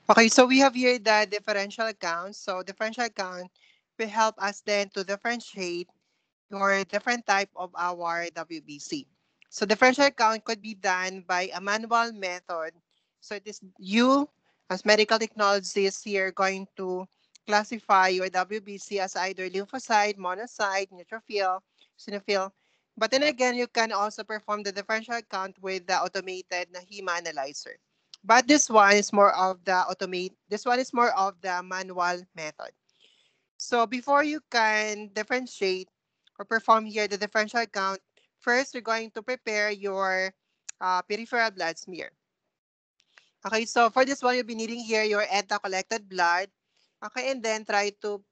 Okay, so we have here the differential account. So differential account will help us then to differentiate your different type of our WBC. So differential account could be done by a manual method. So it is you as medical technologists here going to classify your WBC as either lymphocyte, monocyte, neutrophil, eosinophil. But then again, you can also perform the differential count with the automated na hema analyzer. But this one is more of the this one is more of the manual method. So before you can differentiate or perform here the differential count, first you're going to prepare your peripheral blood smear. Okay, so for this one, you'll be needing here your ETA collected blood. Okay, and then try to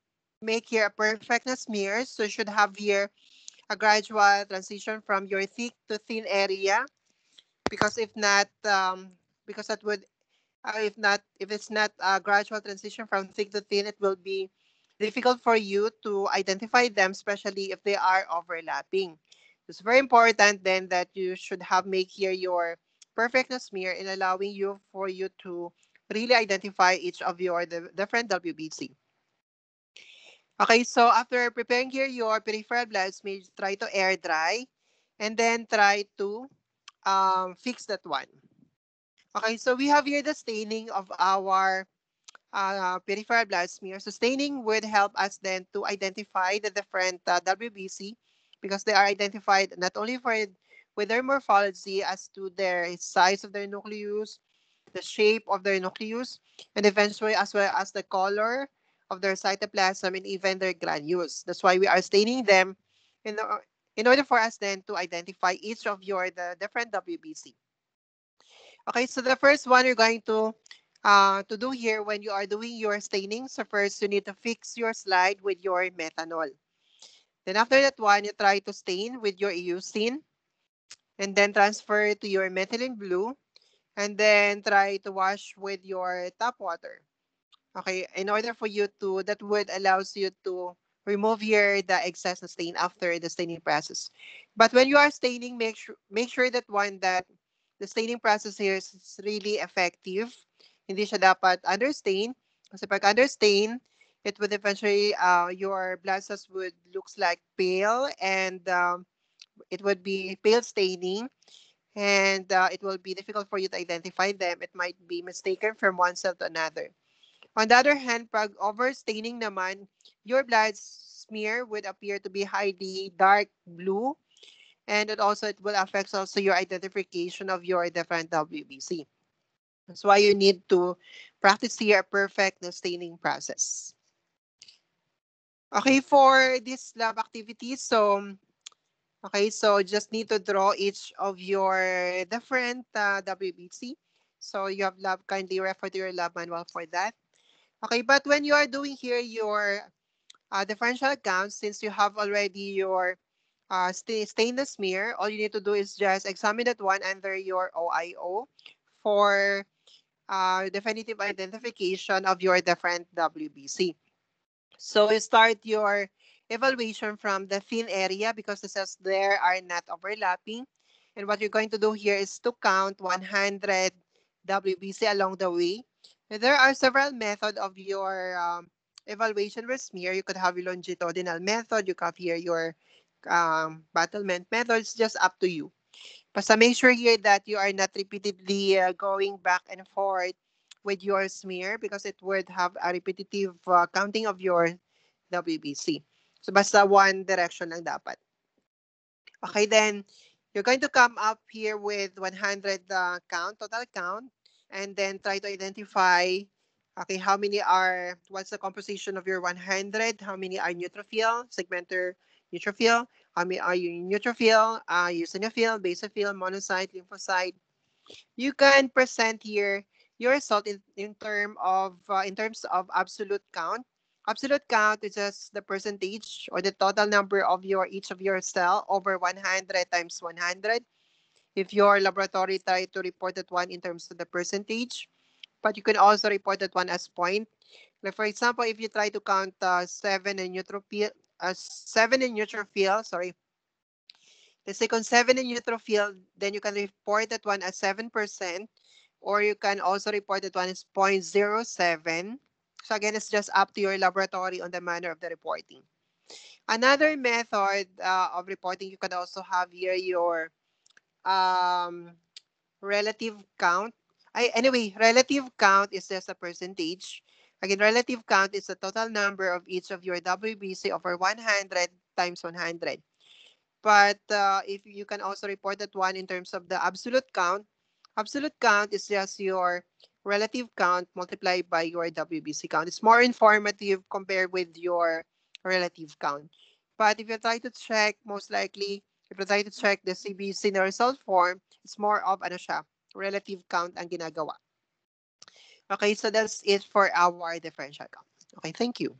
make here a perfectness smear. So you should have here a gradual transition from your thick to thin area. Because if not, because that would, if it's not a gradual transition from thick to thin, it will be difficult for you to identify them, especially if they are overlapping. It's very important then that you should have make here your perfectness smear in allowing you for you to really identify each of your different WBC. Okay, so after preparing here your peripheral blood smear, try to air dry and then try to fix that one. Okay, so we have here the staining of our peripheral blood smear. So staining would help us then to identify the different WBC because they are identified not only for with their morphology as to their size of their nucleus, the shape of their nucleus, and eventually as well as the color of their cytoplasm and even their granules. That's why we are staining them in, in order for us then to identify each of the different WBC. Okay, so the first one you're going to do here when you are doing your staining. So first you need to fix your slide with your methanol. Then after that one, you try to stain with your eosine and then transfer to your methylene blue and then try to wash with your tap water. Okay, in order for you to, that would allows you to remove here the excess na stain after the staining process. But when you are staining, make sure that one that the staining process here is really effective. Hindi siya dapat understain. Kasi pag understain, it would eventually, your blood cells would looks like pale and it would be pale staining and it will be difficult for you to identify them. It might be mistaken from one cell to another. On the other hand, pag overstaining naman, your blood smear would appear to be highly dark blue and it will affect also your identification of your different WBC. That's why you need to practice here a perfect staining process. Okay, for this lab activities, so just need to draw each of your different WBC. So you have lab, kindly refer to your lab manual for that. Okay, but when you are doing here your differential accounts, since you have already your stainless smear, all you need to do is just examine that one under your OIO for definitive identification of your different WBC. So you start your evaluation from the thin area because the cells there are not overlapping. And what you're going to do here is to count 100 WBC along the way. There are several methods of your evaluation with smear. You could have your longitudinal method. You could have here your battlement method. It's just up to you. Basta make sure here that you are not repeatedly going back and forth with your smear because it would have a repetitive counting of your WBC. So basta one direction lang dapat. Okay, then you're going to come up here with 100 total count, and then try to identify, okay, what's the composition of your 100, how many are neutrophil, segmental neutrophil, how many are you neutrophil, eosinophil, basophil, monocyte, lymphocyte. You can present here your result in terms of absolute count. Absolute count is just the percentage or the total number of your each of your cell over 100 times 100. If your laboratory try to report that one in terms of the percentage, but you can also report that one as point. Like for example, if you try to count seven in neutrophil, sorry, the second 7 in neutrophil, then you can report that one as 7%. or you can also report that one is 0.07. So again, it's just up to your laboratory on the manner of the reporting. Another method of reporting, you can also have here your um, relative count. Anyway, relative count is just a percentage. Again, relative count is the total number of each of your WBC over 100 times 100. But if you can also report that one in terms of the absolute count is just your relative count multiplied by your WBC count. It's more informative compared with your relative count. But if you try to check, most likely, if you try to check the CBC na result form, it's more of ano siya, relative count ang ginagawa. Okay, so that's it for our differential count. Okay, thank you.